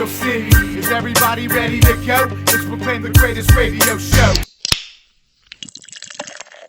you'll see. Is everybody ready to go? Let's proclaim the greatest radio show.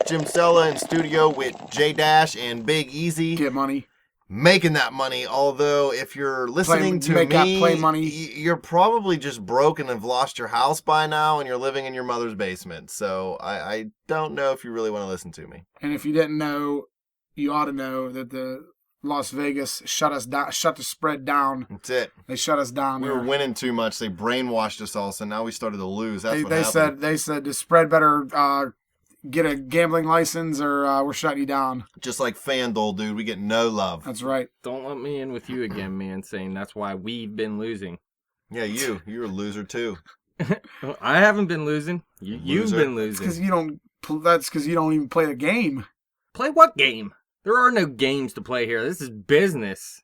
Jim Stella in studio with J Dash and Big Easy. Get money. Making that money, although if you're listening to me, play money. You're probably just broke and have lost your house by now and you're living in your mother's basement. So I don't know if you really want to listen to me. And if you didn't know, you ought to know that the Las Vegas shut the spread down. That's it. They shut us down. We were winning too much. They brainwashed us all, so now we started to lose. That's what happened. They said the spread better get a gambling license or we're shutting you down. Just like FanDuel, dude. We get no love. That's right. Don't let me in with you again, man, saying that's why we've been losing. Yeah, you're a loser too. I haven't been losing. You've been losing. That's because you don't even play the game. Play what game? There are no games to play here. This is business.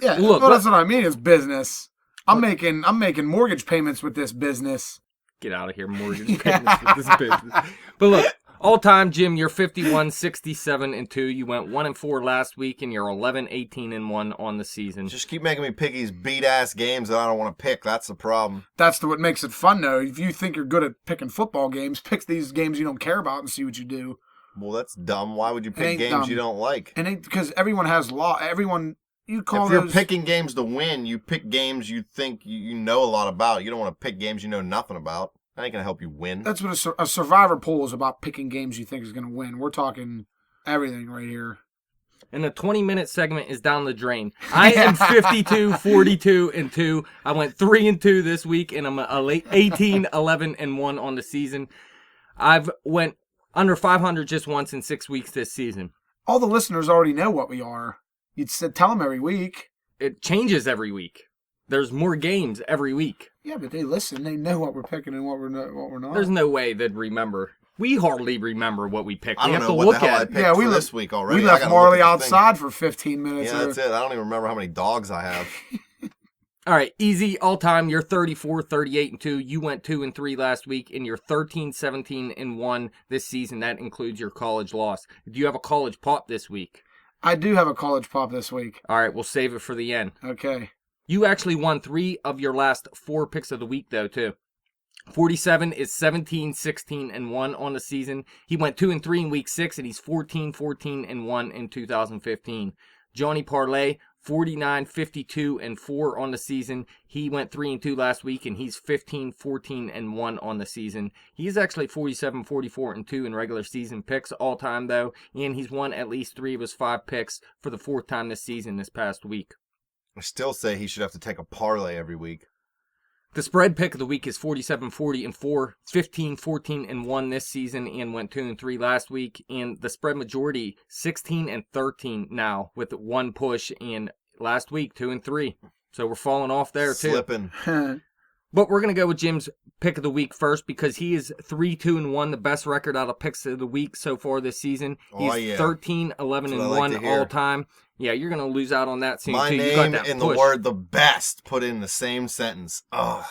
Yeah, that's what I mean. It's business. I'm making mortgage payments with this business. Get out of here, mortgage payments with this business. But look, all time, Jim, you're 51, 67, and 2. You went 1-4 last week, and you're 11, 18, and 1 on the season. Just keep making me pick these beat-ass games that I don't want to pick. That's the problem. That's what makes it fun, though. If you think you're good at picking football games, pick these games you don't care about and see what you do. Well, that's dumb. Why would you pick games you don't like? And because everyone has If you're picking games to win, you pick games you think you know a lot about. You don't want to pick games you know nothing about. That ain't going to help you win. That's what a survivor pool is about, picking games you think is going to win. We're talking everything right here. And the 20-minute segment is down the drain. I am 52, 42, and 2. I went 3-2 this week, and I'm 18, 11, and 1 on the season. I've went under 500 just once in 6 weeks this season. All the listeners already know what we are. You'd tell them every week. It changes every week. There's more games every week. Yeah, but they listen. They know what we're picking and what we're not. There's no way they'd remember. We hardly remember what we picked. I don't know what the hell I picked for this week already. We left Marley outside for 15 minutes. Yeah, that's it. I don't even remember how many dogs I have. All right, easy, all-time, you're 34, 38, and 2. You went 2-3 last week, and you're 13, 17, and 1 this season. That includes your college loss. Do you have a college pop this week? I do have a college pop this week. All right, we'll save it for the end. Okay. You actually won 3 of your last 4 picks of the week, though, too. 47 is 17, 16, and 1 on the season. He went 2-3 in week 6, and he's 14, 14, and 1 in 2015. Johnny Parlay, 49, 52, and 4 on the season. He went 3-2 last week, and he's 15, 14, and 1 on the season. He's actually 47, 44, and 2 in regular season picks all time, though, and he's won at least 3 of his 5 picks for the 4th time this season this past week. I still say he should have to take a parlay every week. The spread pick of the week is 47, 40, and 4, 15, 14, and 1 this season, and went 2-3 last week. And the spread majority, 16 and 13 now, with 1 push, and last week, 2-3. So we're falling off there, too. Slipping. But we're going to go with Jim's pick of the week first, because he is 3-2-1, the best record out of picks of the week so far this season. He's 13, 11, and 1 all time. Yeah, you're going to lose out on that soon, My too. name You got that and push. the word the best put in the same sentence. Ugh.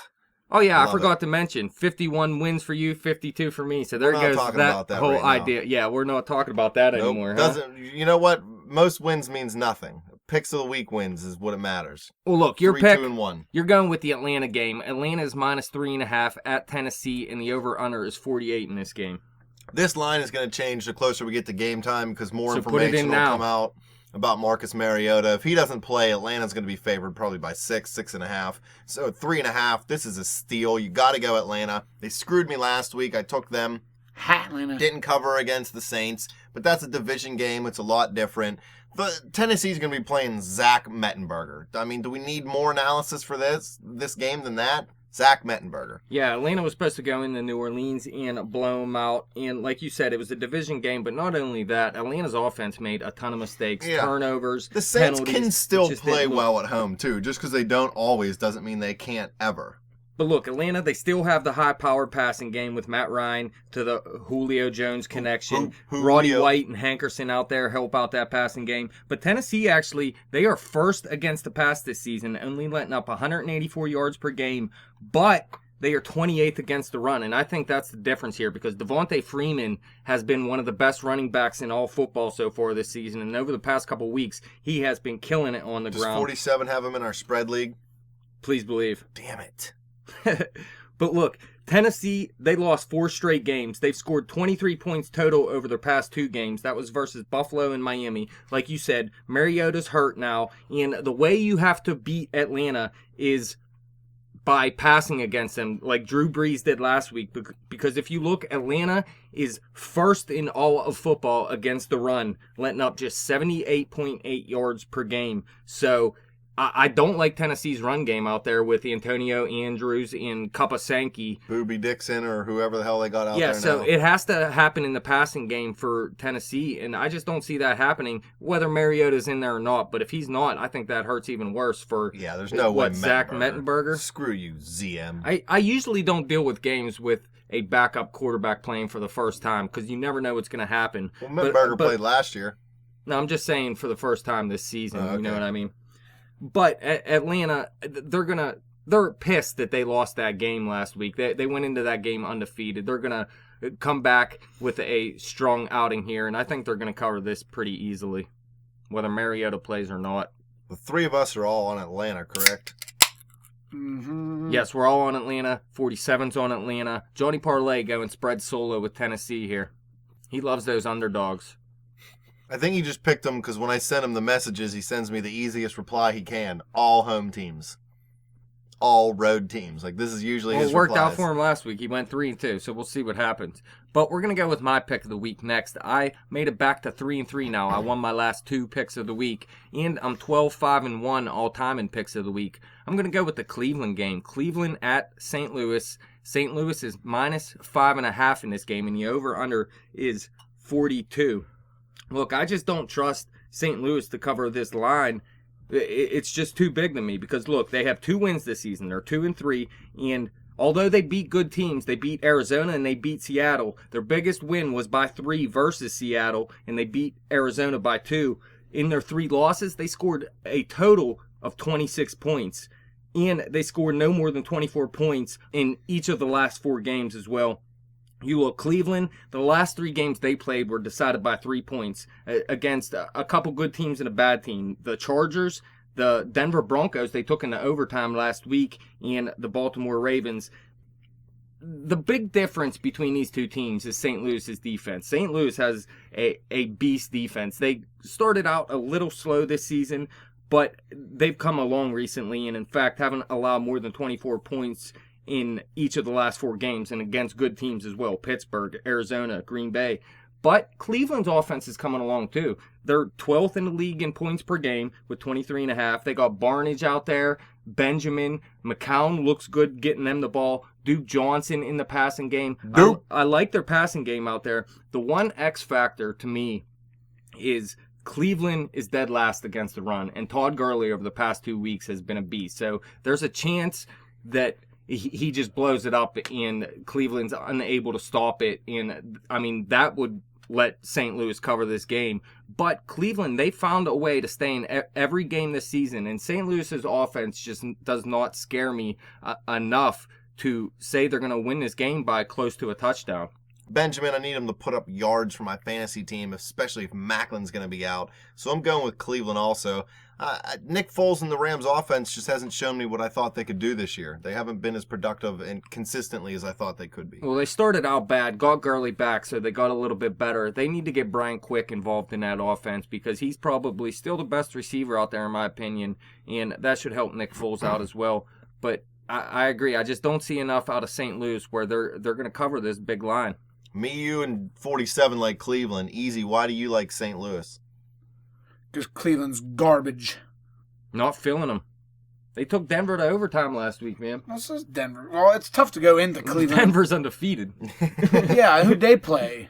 Oh, yeah, I Love forgot to mention, 51 wins for you, 52 for me. So there goes that whole right idea. Yeah, we're not talking about that anymore. Doesn't. You know what? Most wins means nothing. Picks of the week wins is what it matters. Well, look, your 3, pick, 2, and 1. You're going with the Atlanta game. Atlanta is -3.5 at Tennessee, and the over-under is 48 in this game. This line is going to change the closer we get to game time because more So put it information in will now. come out about Marcus Mariota. If he doesn't play, Atlanta's going to be favored probably by 6, 6.5. So 3.5. This is a steal. You got to go Atlanta. They screwed me last week. I took them. Atlanta. Didn't cover against the Saints, but that's a division game. It's a lot different. Tennessee's going to be playing Zach Mettenberger. I mean, do we need more analysis for this game than that? Zach Mettenberger. Yeah, Atlanta was supposed to go into New Orleans and blow them out. And like you said, it was a division game. But not only that, Atlanta's offense made a ton of mistakes, turnovers, The Saints penalties. can still Just play didn't look- well at home, too. Just because they don't always doesn't mean they can't ever. But look, Atlanta, they still have the high-powered passing game with Matt Ryan to the Julio Jones connection. Roddy White and Hankerson out there help out that passing game. But Tennessee, actually, they are first against the pass this season, only letting up 184 yards per game. But they are 28th against the run, and I think that's the difference here because Devontae Freeman has been one of the best running backs in all football so far this season, and over the past couple weeks, he has been killing it on the ground. Does 47 have him in our spread league? Please believe. Damn it. But look, Tennessee, they lost 4 straight games. They've scored 23 points total over their past 2 games. That was versus Buffalo and Miami. Like you said, Mariota's hurt now. And the way you have to beat Atlanta is by passing against them, like Drew Brees did last week. Because if you look, Atlanta is first in all of football against the run, letting up just 78.8 yards per game. So I don't like Tennessee's run game out there with Antonio Andrews and Kapasanki. Booby Dixon or whoever the hell they got out there now. Yeah, so it has to happen in the passing game for Tennessee, and I just don't see that happening, whether Mariota's in there or not. But if he's not, I think that hurts even worse for there's no way Zach Mettenberger. Screw you, ZM. I usually don't deal with games with a backup quarterback playing for the first time because you never know what's going to happen. Well, Mettenberger played last year. No, I'm just saying for the first time this season. Okay. You know what I mean? But Atlanta, they're pissed that they lost that game last week. They went into that game undefeated. They're gonna come back with a strong outing here, and I think they're gonna cover this pretty easily, whether Mariota plays or not. The 3 of us are all on Atlanta, correct? Mm-hmm. Yes, we're all on Atlanta. 47's on Atlanta. Johnny Parlay going spread solo with Tennessee here. He loves those underdogs. I think he just picked them because when I send him the messages, he sends me the easiest reply he can. All home teams. All road teams. Like, this is usually his It worked replies. out for him last week. He went 3-2, so we'll see what happens. But we're going to go with my pick of the week next. I made it back to 3-3 now. I won my last 2 picks of the week, and I'm 12-5-1 all-time in picks of the week. I'm going to go with the Cleveland game. Cleveland at St. Louis. St. Louis is minus 5.5 in this game, and the over-under is 42. Look, I just don't trust St. Louis to cover this line. It's just too big to me because, look, they have 2 wins this season. They're 2-3, and although they beat good teams, they beat Arizona and they beat Seattle. Their biggest win was by 3 versus Seattle, and they beat Arizona by 2. In their 3 losses, they scored a total of 26 points, and they scored no more than 24 points in each of the last 4 games as well. You look, Cleveland, the last 3 games they played were decided by 3 points against a couple good teams and a bad team. The Chargers, the Denver Broncos, they took into overtime last week, and the Baltimore Ravens. The big difference between these 2 teams is St. Louis's defense. St. Louis has a beast defense. They started out a little slow this season, but they've come along recently, and in fact haven't allowed more than 24 points in each of the last 4 games and against good teams as well. Pittsburgh, Arizona, Green Bay. But Cleveland's offense is coming along too. They're 12th in the league in points per game with 23.5. They got Barnage out there. Benjamin. McCown looks good getting them the ball. Duke Johnson in the passing game. I like their passing game out there. The one X factor to me is Cleveland is dead last against the run. And Todd Gurley over the past 2 weeks has been a beast. So there's a chance that he just blows it up and Cleveland's unable to stop it. And, I mean, that would let St. Louis cover this game. But Cleveland, they found a way to stay in every game this season. And St. Louis's offense just does not scare me enough to say they're going to win this game by close to a touchdown. Benjamin, I need him to put up yards for my fantasy team, especially if Macklin's going to be out. So I'm going with Cleveland also. Nick Foles and the Rams offense just hasn't shown me what I thought they could do this year. They haven't been as productive and consistently as I thought they could be. Well, they started out bad, got Gurley back, so they got a little bit better. They need to get Brian Quick involved in that offense because he's probably still the best receiver out there in my opinion, and that should help Nick Foles out as well. But I agree. I just don't see enough out of St. Louis where they're going to cover this big line. Me, you, and 47 like Cleveland. Easy. Why do you like St. Louis? Because Cleveland's garbage. Not feeling them. They took Denver to overtime last week, man. This is Denver. Well, it's tough to go into Cleveland. Denver's undefeated. Yeah, who'd they play?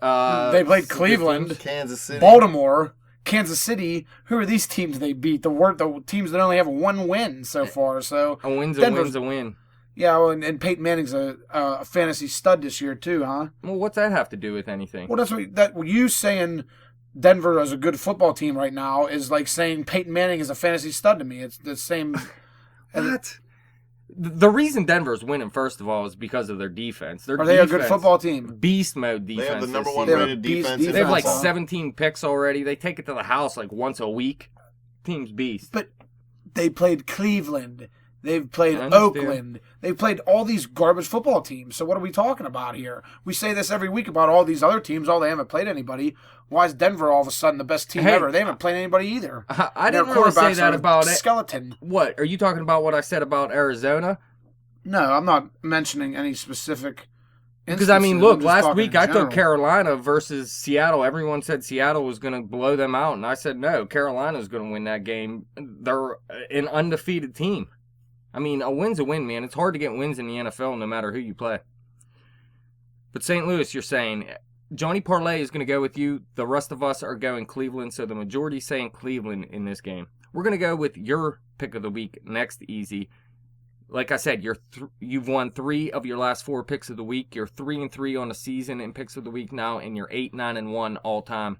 They played Cleveland, Kansas City, Baltimore, Kansas City. Who are these teams they beat? The teams that only have 1 win so far. So a win's a win. Yeah, well, and Peyton Manning's a fantasy stud this year too, huh? Well, what's that have to do with anything? Well, that's you saying Denver is a good football team right now is like saying Peyton Manning is a fantasy stud to me. It's the same. What? The reason Denver's winning, first of all, is because of their defense. Are they a good football team? Beast mode defense. They have the number this 1 season. rated defense. They have like 17 picks already. They take it to the house like once a week. Team's beast. But they played Cleveland. They've played I understand. Oakland. They've played all these garbage football teams. So what are we talking about here? We say this every week about all these other teams. They haven't played anybody. Why is Denver all of a sudden the best team ever? They haven't played anybody either. I didn't really say that about it. Skeleton. What? Are you talking about what I said about Arizona? No, I'm not mentioning any specific Because, I mean, look, last week I took took Carolina versus Seattle. Everyone said Seattle was going to blow them out, and I said, no, Carolina's going to win that game. They're an undefeated team. I mean, a win's a win, man. It's hard to get wins in the NFL no matter who you play. But St. Louis, you're saying, Johnny Parlay is going to go with you. The rest of us are going Cleveland, so the majority saying Cleveland in this game. We're going to go with your pick of the week next, Easy. Like I said, you've won 3 of your last 4 picks of the week. You're 3-3 on the season in picks of the week now, and you're 8-9-1 all time.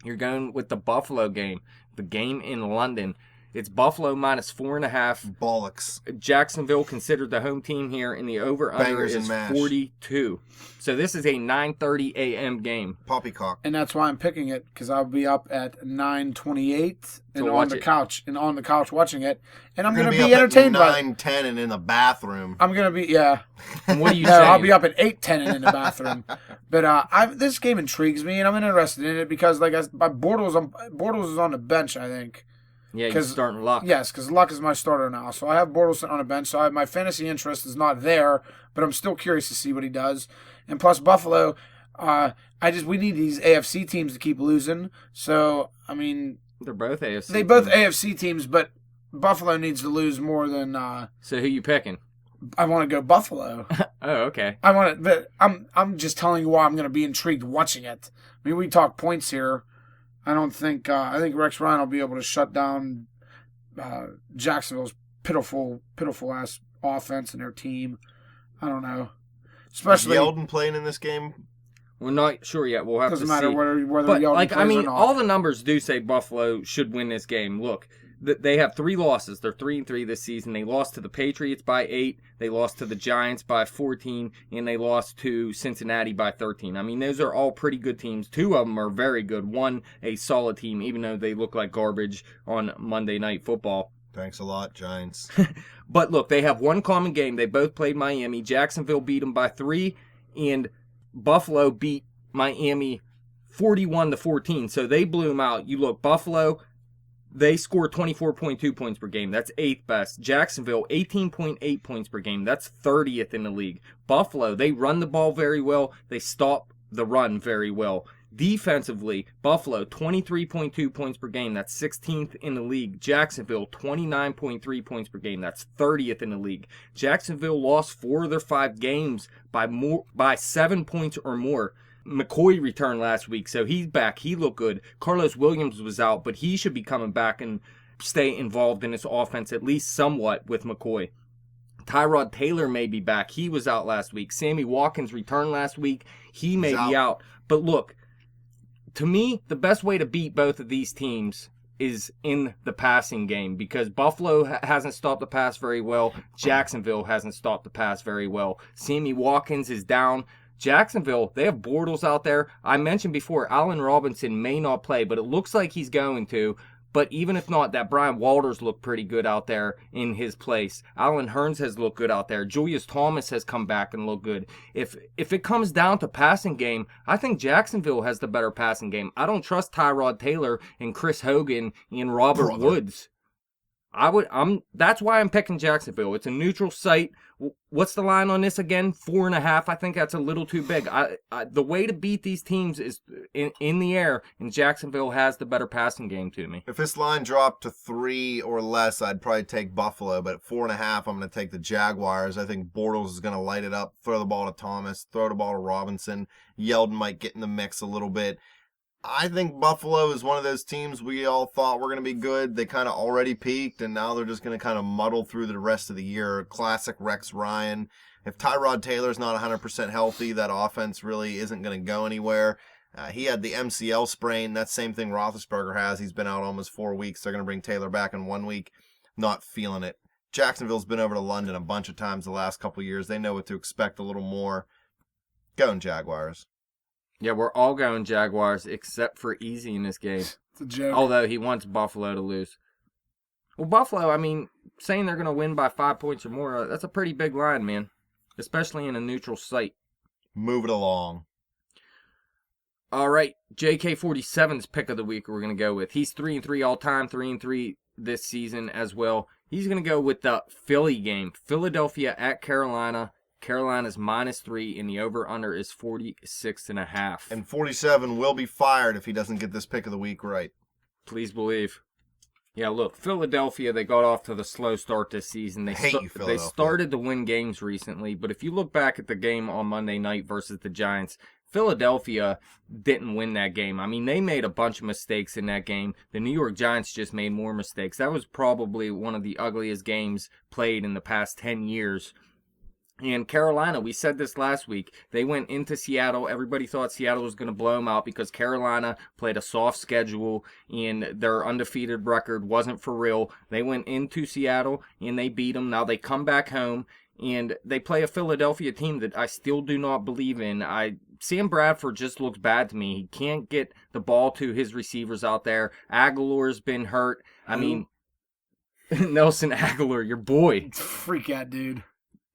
You're going with the Buffalo game, the game in London. It's Buffalo minus 4.5. Bollocks. Jacksonville considered the home team here, and the over/under is 42. So this is a 9:30 a.m. game. Poppycock. And that's why I'm picking it, because I'll be up at 9:28 and watch it. on the couch watching it, and I'm You're going to gonna be entertained by it. 9:10 and in the bathroom. I'm going to be, yeah. And what are you No, saying? I'll be up at 8:10 and in the bathroom. But this game intrigues me, and I'm interested in it because, like, Bortles is on the bench, I think. Yeah, you're starting Luck. Yes, because Luck is my starter now. So I have Bortles sitting on a bench. So my fantasy interest is not there, but I'm still curious to see what he does. And plus Buffalo, we need these AFC teams to keep losing. So I mean, They're both AFC. they both teams. AFC teams, but Buffalo needs to lose more than. So who you picking? I want to go Buffalo. Oh, okay. I want it, but I'm just telling you why I'm going to be intrigued watching it. I mean, we talk points here. I don't think I think Rex Ryan will be able to shut down Jacksonville's pitiful ass offense and their team. I don't know. Especially Is Yeldon playing in this game? We're not sure yet. We'll have to see. doesn't matter whether But, Yeldon like, plays I mean, or not. all the numbers do say Buffalo should win this game. Look, they have 3 losses. They're 3-3 this season. They lost to the Patriots by 8. They lost to the Giants by 14. And they lost to Cincinnati by 13. I mean, those are all pretty good teams. 2 of them are very good. One, a solid team, even though they look like garbage on Monday Night Football. Thanks a lot, Giants. But look, they have one common game. They both played Miami. Jacksonville beat them by 3. And Buffalo beat Miami 41-14. So they blew them out. You look, Buffalo, they score 24.2 points per game. That's 8th best. Jacksonville, 18.8 points per game. That's 30th in the league. Buffalo, they run the ball very well. They stop the run very well. Defensively, Buffalo, 23.2 points per game. That's 16th in the league. Jacksonville, 29.3 points per game. That's 30th in the league. Jacksonville lost 4 of their 5 games by 7 points or more. McCoy returned last week, so he's back. He looked good. Carlos Williams was out, but he should be coming back and stay involved in this offense at least somewhat with McCoy. Tyrod Taylor may be back. He was out last week. Sammy Watkins returned last week. He may be out. But look, to me, the best way to beat both of these teams is in the passing game because Buffalo hasn't stopped the pass very well. Jacksonville hasn't stopped the pass very well. Sammy Watkins is down. Jacksonville, they have Bortles out there. I mentioned before, Allen Robinson may not play, but it looks like he's going to. But even if not, that Brian Walters looked pretty good out there in his place. Allen Hurns has looked good out there. Julius Thomas has come back and looked good. If it comes down to passing game, I think Jacksonville has the better passing game. I don't trust Tyrod Taylor and Chris Hogan and Robert Woods. That's why I'm picking Jacksonville. It's a neutral site. What's the line on this again? 4.5. I think that's a little too big. The way to beat these teams is in the air, and Jacksonville has the better passing game to me. If this line dropped to 3 or less, I'd probably take Buffalo. But at 4.5, I'm going to take the Jaguars. I think Bortles is going to light it up, throw the ball to Thomas, throw the ball to Robinson. Yeldon might get in the mix a little bit. I think Buffalo is one of those teams we all thought were going to be good. They kind of already peaked, and now they're just going to kind of muddle through the rest of the year. Classic Rex Ryan. If Tyrod Taylor's not 100% healthy, that offense really isn't going to go anywhere. He had the MCL sprain. That's the same thing Roethlisberger has. He's been out almost 4 weeks. They're going to bring Taylor back in 1 week. Not feeling it. Jacksonville's been over to London a bunch of times the last couple of years. They know what to expect a little more. Going Jaguars. Yeah, we're all going Jaguars except for Easy in this game. It's a joke. Although he wants Buffalo to lose. Well, Buffalo, I mean, saying they're going to win by 5 points or more, that's a pretty big line, man. Especially in a neutral site. Move it along. All right, JK47's pick of the week we're going to go with. He's 3-3 all time, 3-3 this season as well. He's going to go with the Philly game. Philadelphia at Carolina. Carolina's -3, and the over-under is 46.5. And 47 will be fired if he doesn't get this pick of the week right. Please believe. Yeah, look, Philadelphia, they got off to the slow start this season. They started to win games recently, but if you look back at the game on Monday night versus the Giants, Philadelphia didn't win that game. I mean, they made a bunch of mistakes in that game. The New York Giants just made more mistakes. That was probably one of the ugliest games played in the past 10 years. And Carolina, we said this last week, they went into Seattle. Everybody thought Seattle was going to blow them out because Carolina played a soft schedule and their undefeated record wasn't for real. They went into Seattle and they beat them. Now they come back home and they play a Philadelphia team that I still do not believe in. Sam Bradford just looks bad to me. He can't get the ball to his receivers out there. Aguilar's been hurt. I mean, Nelson Aguilar, your boy. Freak out, dude.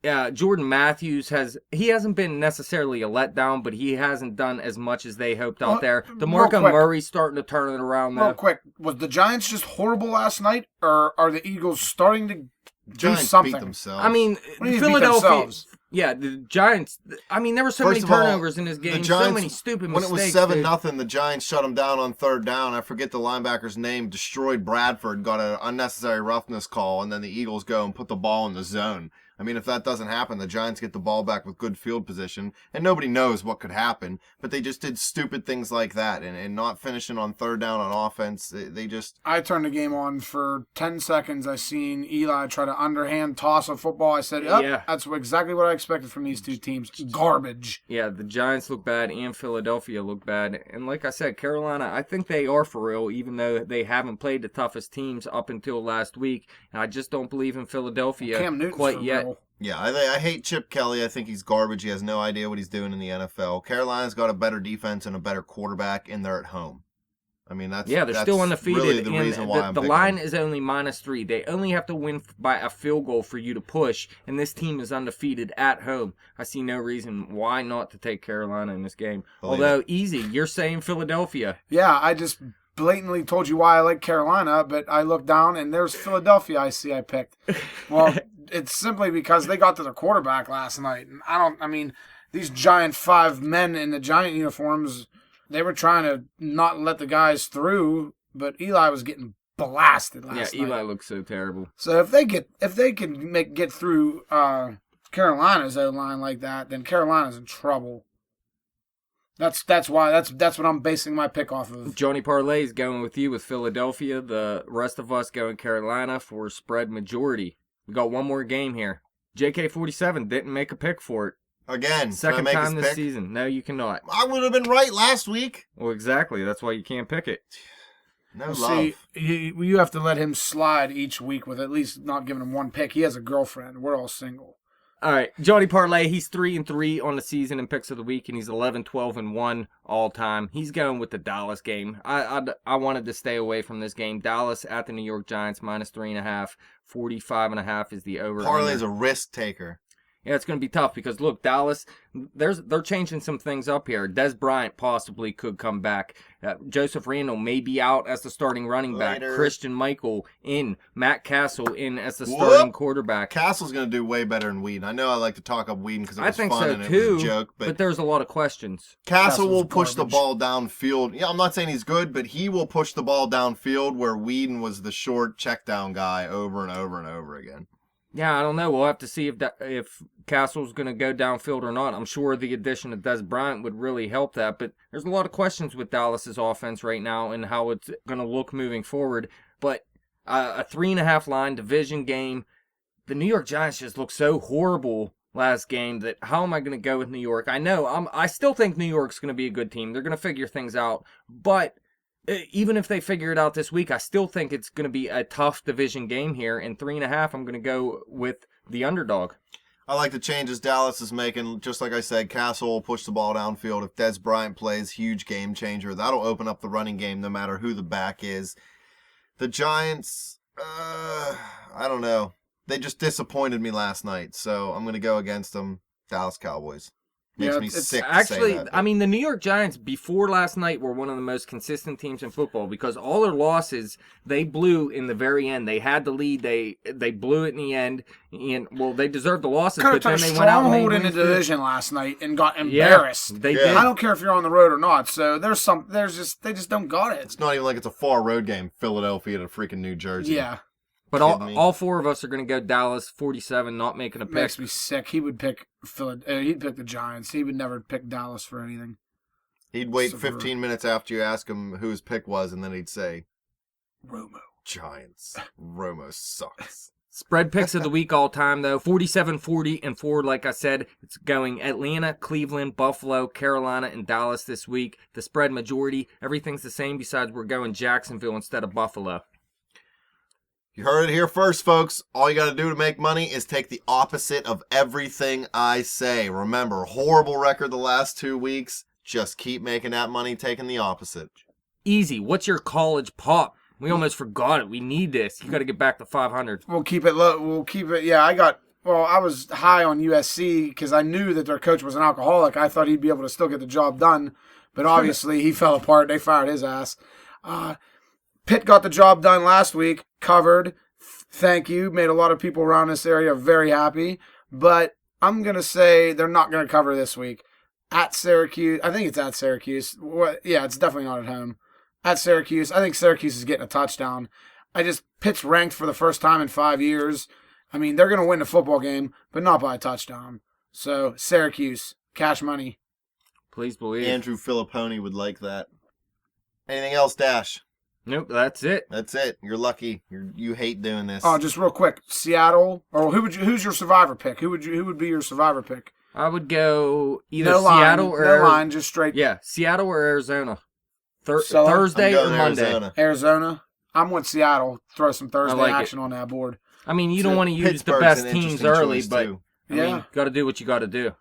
Jordan Matthews hasn't been necessarily a letdown, but he hasn't done as much as they hoped out there. DeMarco Murray's starting to turn it around now. Real quick, was the Giants just horrible last night, or are the Eagles starting to do Giants something? beat themselves. I mean, Philadelphia. Yeah, the Giants. I mean, there were so many turnovers in this game, so many stupid mistakes. When it was 7-0, the Giants shut them down on third down. I forget the linebacker's name. Destroyed Bradford, got an unnecessary roughness call, and then the Eagles go and put the ball in the zone. I mean, if that doesn't happen, the Giants get the ball back with good field position, and nobody knows what could happen, but they just did stupid things like that, and not finishing on third down on offense. They just... I turned the game on for 10 seconds. I seen Eli try to underhand toss a football. I said, yeah, that's exactly what I expected from these two teams. Garbage. Yeah, the Giants look bad, and Philadelphia look bad. And like I said, Carolina, I think they are for real, even though they haven't played the toughest teams up until last week. And I just don't believe in Philadelphia quite yet. Real. Yeah, I hate Chip Kelly. I think he's garbage. He has no idea what he's doing in the NFL. Carolina's got a better defense and a better quarterback, and they're at home. I mean, that's still undefeated. Really the reason why the line is only -3. They only have to win by a field goal for you to push, and this team is undefeated at home. I see no reason why not to take Carolina in this game. Although, easy, you're saying Philadelphia. Yeah, I just blatantly told you why I like Carolina, but I look down and there's Philadelphia I picked. Well, it's simply because they got to the quarterback last night. And these giant 5 men in the Giant uniforms, they were trying to not let the guys through, but Eli was getting blasted last night. Yeah, Eli looks so terrible. So if they can get through Carolina's O-line like that, then Carolina's in trouble. That's what I'm basing my pick off of. Johnny Parlay's going with you with Philadelphia. The rest of us going Carolina for spread majority. We got one more game here. JK47 didn't make a pick for it. Again, second can I make time this pick? season. No, you cannot. I would have been right last week. Well, exactly. That's why you can't pick it. No See, love. you have to let him slide each week with at least not giving him one pick. He has a girlfriend. We're all single. All right, Johnny Parlay, he's 3-3 on the season in picks of the week, and he's 11-12-1 all time. He's going with the Dallas game. I wanted to stay away from this game. Dallas at the New York Giants, -3.5. 45.5 is the over. Parlay's a risk taker. Yeah, it's going to be tough because, look, Dallas, they're changing some things up here. Des Bryant possibly could come back. Joseph Randle may be out as the starting running back. Christian Michael in. Matt Castle in as the starting quarterback. Castle's going to do way better than Whedon. I know I like to talk up Whedon because it was fun so and too, it was a joke. But there's a lot of questions. Castle will push the ball downfield. Yeah, I'm not saying he's good, but he will push the ball downfield where Whedon was the short check down guy over and over and over again. Yeah, I don't know. We'll have to see if Castle's going to go downfield or not. I'm sure the addition of Des Bryant would really help that, but there's a lot of questions with Dallas's offense right now and how it's going to look moving forward. But a 3.5 line division game, the New York Giants just looked so horrible last game that how am I going to go with New York? I know I still think New York's going to be a good team. They're going to figure things out, but even if they figure it out this week, I still think it's going to be a tough division game here. And 3.5, I'm going to go with the underdog. I like the changes Dallas is making. Just like I said, Castle will push the ball downfield. If Des Bryant plays, huge game changer. That'll open up the running game no matter who the back is. The Giants, I don't know. They just disappointed me last night, so I'm going to go against them. Dallas Cowboys. Makes me sick to actually, say that, I mean, the New York Giants before last night were one of the most consistent teams in football because all their losses they blew in the very end. They had the lead, they blew it in the end, and well, they deserved the losses. Kind of but took then a they went out and stronghold made in the wins. division last night and got embarrassed. Yeah, they Yeah. did. I don't care if you're on the road or not. So they just don't got it. It's not even like it's a far road game. Philadelphia to freaking New Jersey. Yeah, But Kidding me? all four of us are going to go Dallas 47, not making a pick. makes me sick. He would pick he'd pick the Giants. He would never pick Dallas for anything. He'd wait Super. 15 minutes after you ask him who his pick was, and then he'd say, Romo. Giants. Romo sucks. Spread picks of the week all time, though. 47, 40, and 4. Like I said, it's going Atlanta, Cleveland, Buffalo, Carolina, and Dallas this week. The spread majority, everything's the same besides we're going Jacksonville instead of Buffalo. You heard it here first, folks. All you got to do to make money is take the opposite of everything I say. Remember, horrible record the last 2 weeks. Just keep making that money taking the opposite. Easy. What's your college pop? We almost forgot it. We need this. You got to get back to 500. We'll keep it low. We'll keep it. Yeah, I was high on USC because I knew that their coach was an alcoholic. I thought he'd be able to still get the job done, but obviously he fell apart. They fired his ass. Pitt got the job done last week, covered. Thank you. Made a lot of people around this area very happy. But I'm going to say they're not going to cover this week. At Syracuse. I think it's at Syracuse. Yeah, it's definitely not at home. At Syracuse. I think Syracuse is getting a touchdown. Pitt's ranked for the first time in 5 years. I mean, they're going to win the football game, but not by a touchdown. So, Syracuse. Cash money. Please believe. Andrew Filipponi would like that. Anything else, Dash? Nope, that's it. That's it. You're lucky. You hate doing this. Oh, just real quick. Seattle. Or who's your survivor pick? Who would be your survivor pick? I would go either No line. Seattle or No line, just straight. Yeah, Seattle or Arizona. So, Thursday I'm or going Monday. Arizona. Arizona. I'm with Seattle. Throw some Thursday like action on that board. I mean, you don't want to use the Pittsburgh's best an teams interesting early, choice, but too. I mean, Yeah. got to do what you got to do.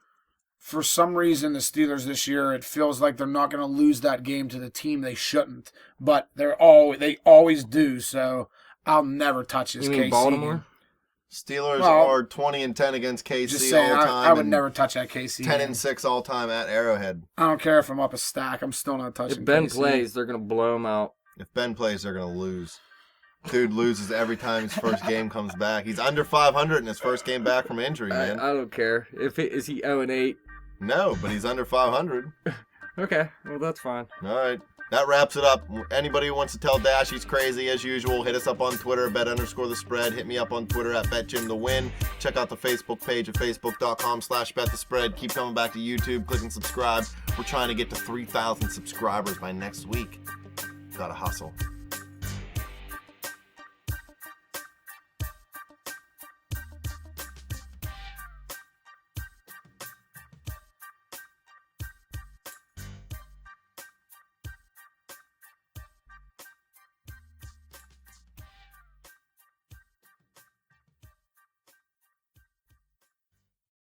For some reason, the Steelers this year, it feels like they're not going to lose that game to the team they shouldn't. But they always do, so I'll never touch this You mean KC Baltimore? game. Steelers Well, are 20-10 against KC Just saying, all time. I would and never touch that KC game. 10-6 all time at Arrowhead. I don't care if I'm up a stack. I'm still not touching If Ben KC. plays, they're going to blow him out. If Ben plays, they're going to lose. Dude loses every time his first game comes back. He's under 500 in his first game back from injury, I man. don't care. Is he 0-8? No, but he's under 500. Okay, well, that's fine. All right. That wraps it up. Anybody who wants to tell Dash he's crazy as usual, hit us up on Twitter, bet_the_spread. Hit me up on Twitter at BetJimTheWin. Check out the Facebook page at facebook.com/betthespread. Keep coming back to YouTube. Click and subscribe. We're trying to get to 3,000 subscribers by next week. Gotta hustle.